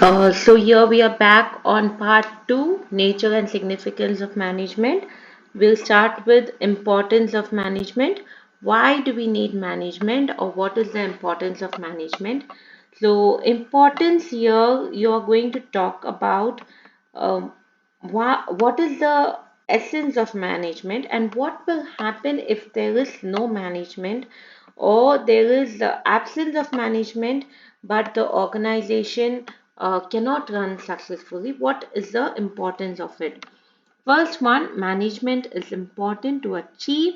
So here we are back on part two, nature and significance of management. We'll start with importance of management. Why do we need management, or what is the importance of management? So importance here, you're going to talk about um, what is the essence of management and what will happen if there is no management or there is the absence of management but the organization cannot run successfully. What is the importance of it? First one, management is important to achieve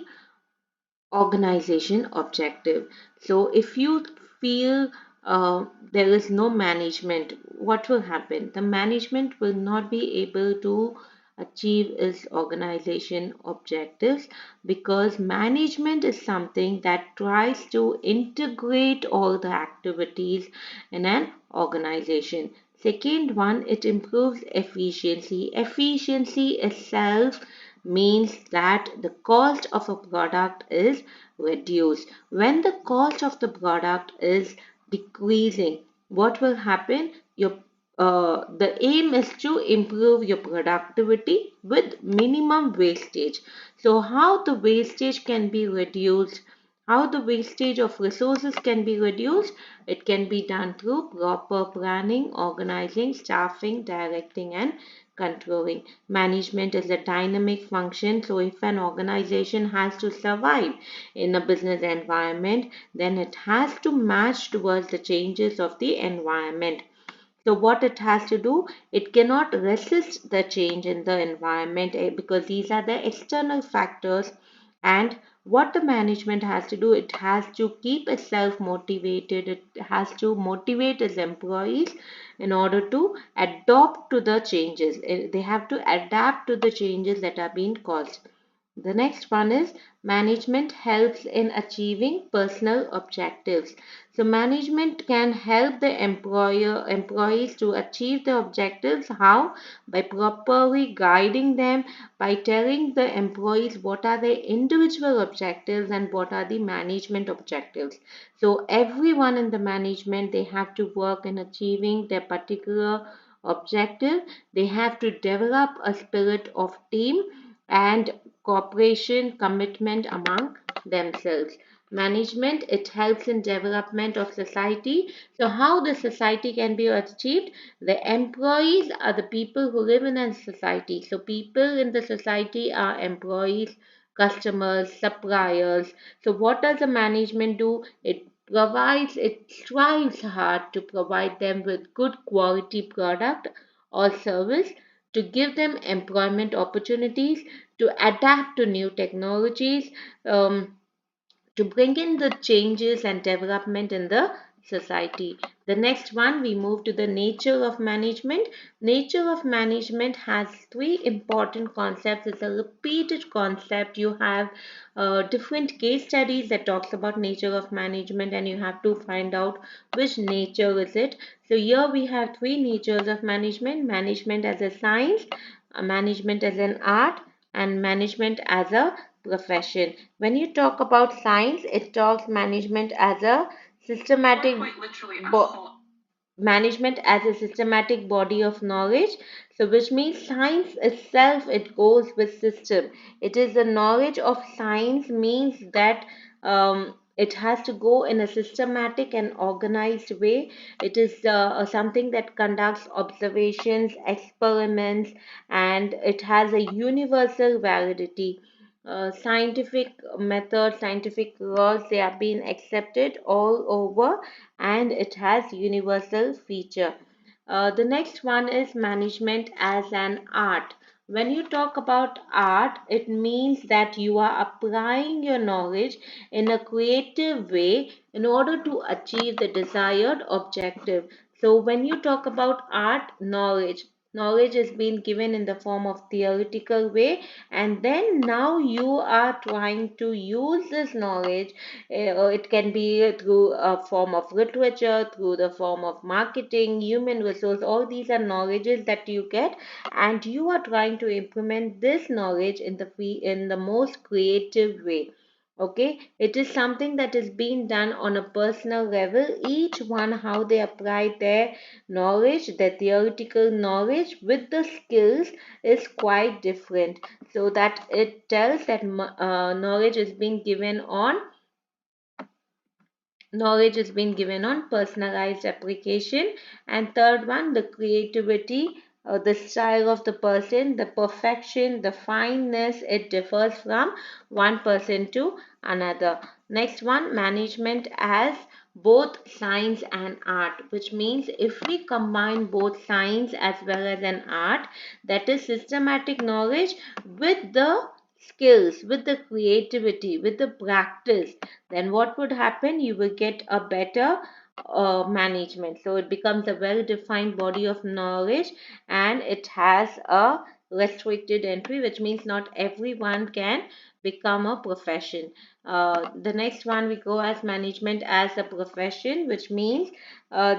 organization objective. So if you feel there is no management, what will happen? The management will not be able to achieve its organization objectives because management is something that tries to integrate all the activities in an organization. Second one, it improves efficiency. Efficiency itself means that the cost of a product is reduced. When the cost of the product is decreasing, what will happen? The aim is to improve your productivity with minimum wastage. So, how the wastage can be reduced? How the wastage of resources can be reduced? It can be done through proper planning, organizing, staffing, directing, and controlling. Management is a dynamic function, so if an organization has to survive in a business environment, then it has to match towards the changes of the environment. So, what it has to do, it cannot resist the change in the environment because these are the external factors. And what the management has to do, it has to keep itself motivated, it has to motivate its employees in order to adopt to the changes. They have to adapt to the changes that are being caused. The next one is management helps in achieving personal objectives. So management can help the employees to achieve the objectives. How? By properly guiding them, by telling the employees what are the individual objectives and what are the management objectives. So everyone in the management, they have to work in achieving their particular objective. They have to develop a spirit of team and cooperation, commitment among themselves. Management, it helps in development of society. So how the society can be achieved? The employees are the people who live in a society. So people in the society are employees, customers, suppliers. So what does the management do? It strives hard to provide them with good quality product or service, to give them employment opportunities, to adapt to new technologies, to bring in the changes and development in the society. The next one, we move to the nature of management. Nature of management has three important concepts. It's a repeated concept. You have different case studies that talks about nature of management, and you have to find out which nature is it. So here we have three natures of management: management as a science, management as an art, and management as a profession. When you talk about science, it talks management as a systematic management as a systematic body of knowledge. So which means science itself, it goes with system. It is the knowledge of science means that it has to go in a systematic and organized way. It is something that conducts observations, experiments, and it has a universal validity. Scientific methods, scientific laws, they have been accepted all over, and it has universal feature. The next one is management as an art. When you talk about art, it means that you are applying your knowledge in a creative way in order to achieve the desired objective. So when you talk about art, knowledge is being given in the form of theoretical way, and then now you are trying to use this knowledge. It can be through a form of literature, through the form of marketing, human resource. All these are knowledges that you get, and you are trying to implement this knowledge in the most creative way. Okay, it is something that is being done on a personal level. Each one, how they apply their knowledge, their theoretical knowledge with the skills is quite different. So that it tells that knowledge is being given on personalized application. And third one, the creativity, the style of the person, the perfection, the fineness, it differs from one person to another. Next one, management as both science and art, which means if we combine both science as well as an art, that is systematic knowledge with the skills, with the creativity, with the practice, then what would happen? You will get a better management. So it becomes a well defined body of knowledge, and it has a restricted entry, which means not everyone can become a profession. The next one we go as management as a profession, which means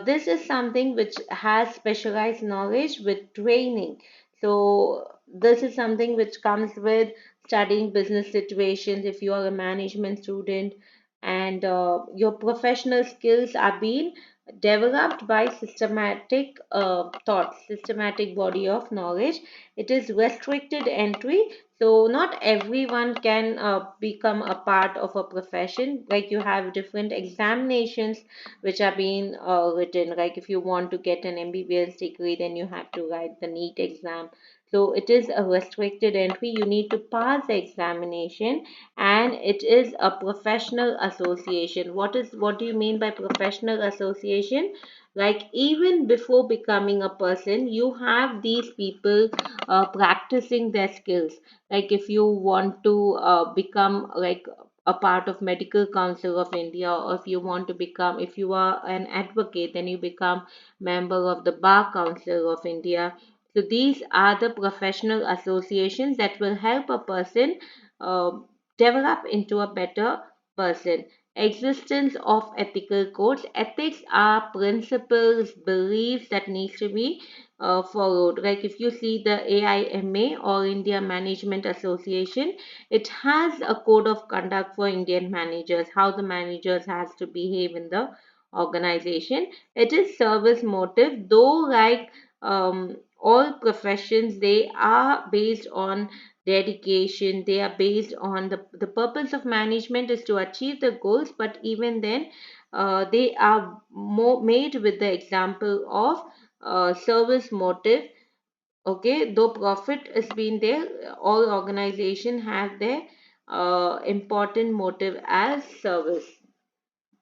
this is something which has specialized knowledge with training. So this is something which comes with studying business situations. If you are a management student, and your professional skills are being developed by systematic thoughts, systematic body of knowledge. It is restricted entry, so not everyone can become a part of a profession. Like you have different examinations which are being written. Like if you want to get an MBBS degree, then you have to write the NEET exam. So it is a restricted entry. You need to pass the examination, and it is a professional association. What do you mean by professional association? Like even before becoming a person, you have these people practicing their skills. Like if you want to become like a part of Medical Council of India, or if you want to become, if you are an advocate, then you become member of the Bar Council of India. So these are the professional associations that will help a person uh, develop into a better person. Existence of ethical codes. Ethics are principles, beliefs that needs to be followed. Like if you see the AIMA, or India Management Association, it has a code of conduct for Indian managers, how the managers has to behave in the organization. It is service motive, though like all professions, they are based on dedication. They are based on the purpose of management is to achieve the goals, but even then they are more made with the example of service motive. Okay, though profit has been there, all organization have their important motive as service.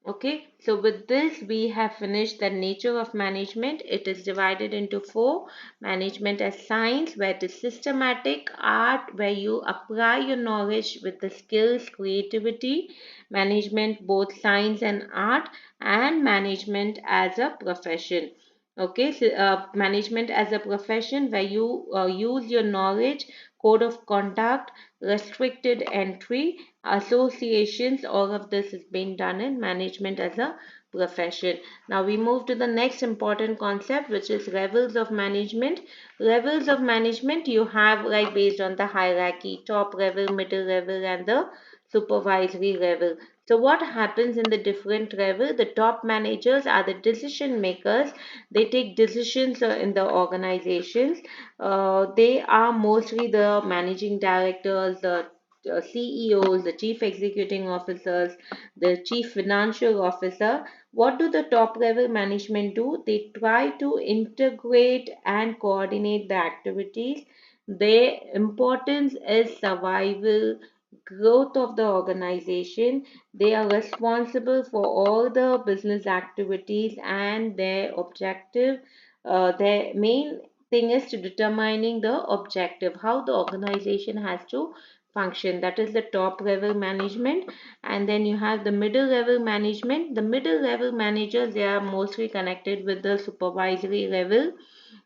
Okay, so with this, we have finished the nature of management. It is divided into four: management as science, where it is systematic; art, where you apply your knowledge with the skills, creativity; management, both science and art; and management as a profession. Okay, so management as a profession, where you use your knowledge, code of conduct, restricted entry, associations. All of this is being done in management as a profession. Now we move to the next important concept, which is levels of management. Levels of management you have like based on the hierarchy: top level, middle level, and the supervisory level. So what happens in the different level? The top managers are the decision makers. They take decisions in the organizations. They are mostly the managing directors, the CEOs, the chief executing officers, the chief financial officer. What do the top level management do? They try to integrate and coordinate the activities. Their importance is survival, growth of the organization. They are responsible for all the business activities and their objective. Their main thing is to determining the objective, how the organization has to function. That is the top level management. And then you have the middle level management. The middle level managers, they are mostly connected with the supervisory level.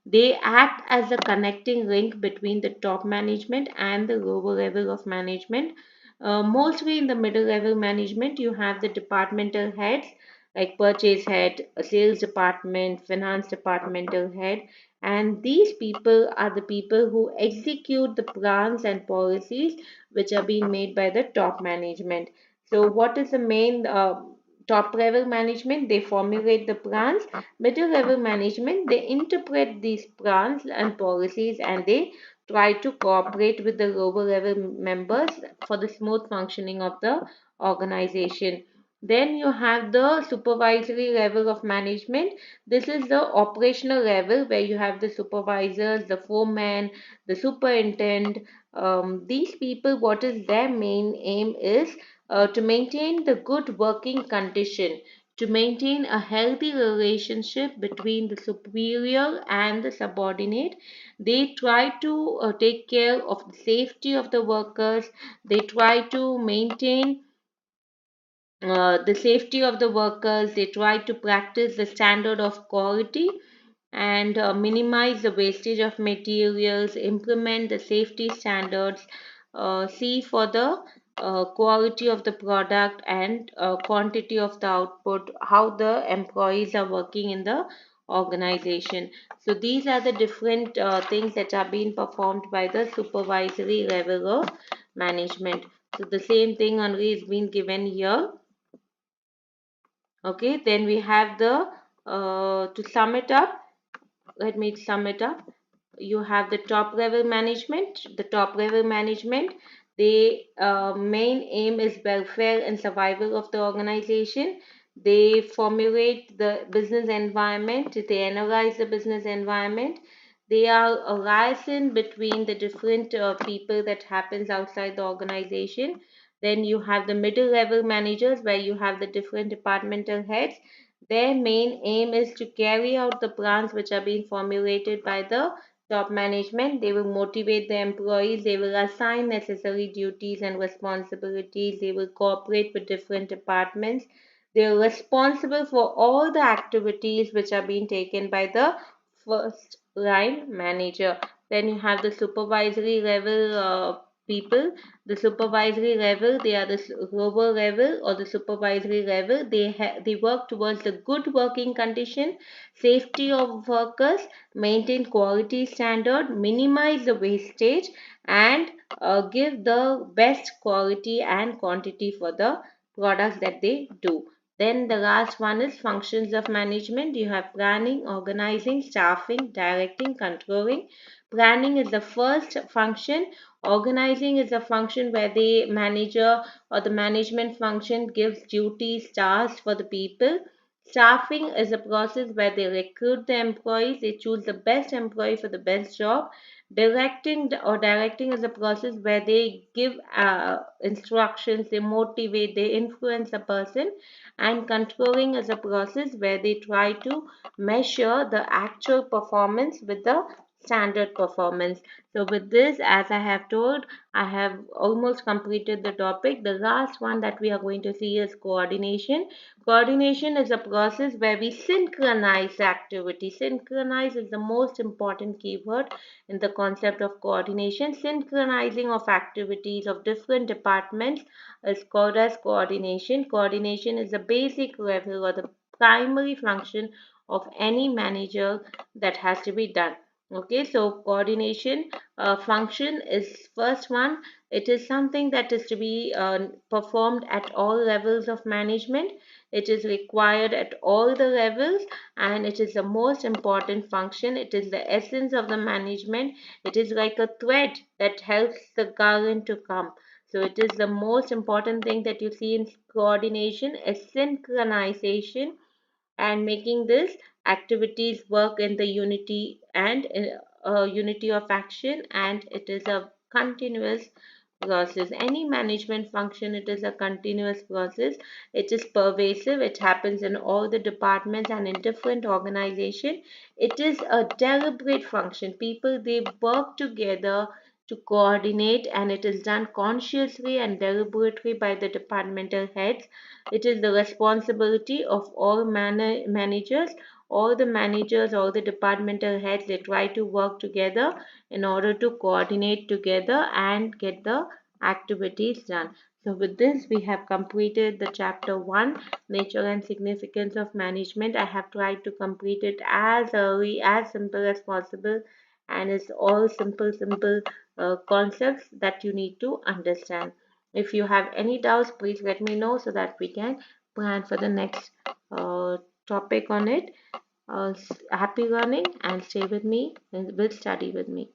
They act as a connecting link between the top management and the lower level of management. Mostly in the middle level management, you have the departmental heads like purchase head, a sales department, finance departmental head, and these people are the people who execute the plans and policies which are being made by the top management. So what is the main top level management? They formulate the plans. Middle level management, they interpret these plans and policies, and they try to cooperate with the lower level members for the smooth functioning of the organization. Then you have the supervisory level of management. This is the operational level where you have the supervisors, the foreman, the superintendent. These people, what is their main aim is to maintain the good working condition, to maintain a healthy relationship between the superior and the subordinate. They try to take care of the safety of the workers. They try to maintain the safety of the workers. They try to practice the standard of quality and minimize the wastage of materials, implement the safety standards, see for the quality of the product and quantity of the output, how the employees are working in the organization. So these are the different things that are being performed by the supervisory level of management. So the same thing only is being given here. Okay, then we have the to sum it up, let me sum it up. You have the top level management. The top level management, the main aim is welfare and survival of the organization. They formulate the business environment. They analyze the business environment. They are a liaison between the different people that happens outside the organization. Then you have the middle level managers where you have the different departmental heads. Their main aim is to carry out the plans which are being formulated by the top management. They will motivate the employees, they will assign necessary duties and responsibilities, they will cooperate with different departments. They are responsible for all the activities which are being taken by the first line manager. Then you have the supervisory level people. The supervisory level, they are the lower level or the supervisory level. They work towards the good working condition, safety of workers, maintain quality standard, minimize the wastage, and give the best quality and quantity for the products that they do. Then the last one is functions of management. You have planning, organizing, staffing, directing, controlling. Planning is the first function. Organizing is a function where the manager or the management function gives duties, tasks for the people. Staffing is a process where they recruit the employees, they choose the best employee for the best job. Directing is a process where they give instructions, they motivate, they influence a person. And controlling is a process where they try to measure the actual performance with the standard performance. So with this, as I have told, I have almost completed the topic. The last one that we are going to see is coordination. Coordination is a process where we synchronize activity. Synchronize is the most important keyword in the concept of coordination. Synchronizing of activities of different departments is called as coordination. Coordination is the basic level or the primary function of any manager that has to be done. Okay, so coordination function is first one. It is something that is to be performed at all levels of management. It is required at all the levels, and it is the most important function. It is the essence of the management. It is like a thread that helps the garland to come. So it is the most important thing that you see in coordination is synchronization and making this activities work in the unity and unity of action, and it is a continuous process. Any management function, it is a continuous process. It is pervasive. It happens in all the departments and in different organization. It is a deliberate function. People, they work together to coordinate, and it is done consciously and deliberately by the departmental heads. It is the responsibility of all managers. All the managers, all the departmental heads, they try to work together in order to coordinate together and get the activities done. So with this, we have completed the chapter 1, nature and significance of management. I have tried to complete it as early, as simple as possible, and it's all simple concepts that you need to understand. If you have any doubts, please let me know so that we can plan for the next topic on it. Happy learning and stay with me and will study with me.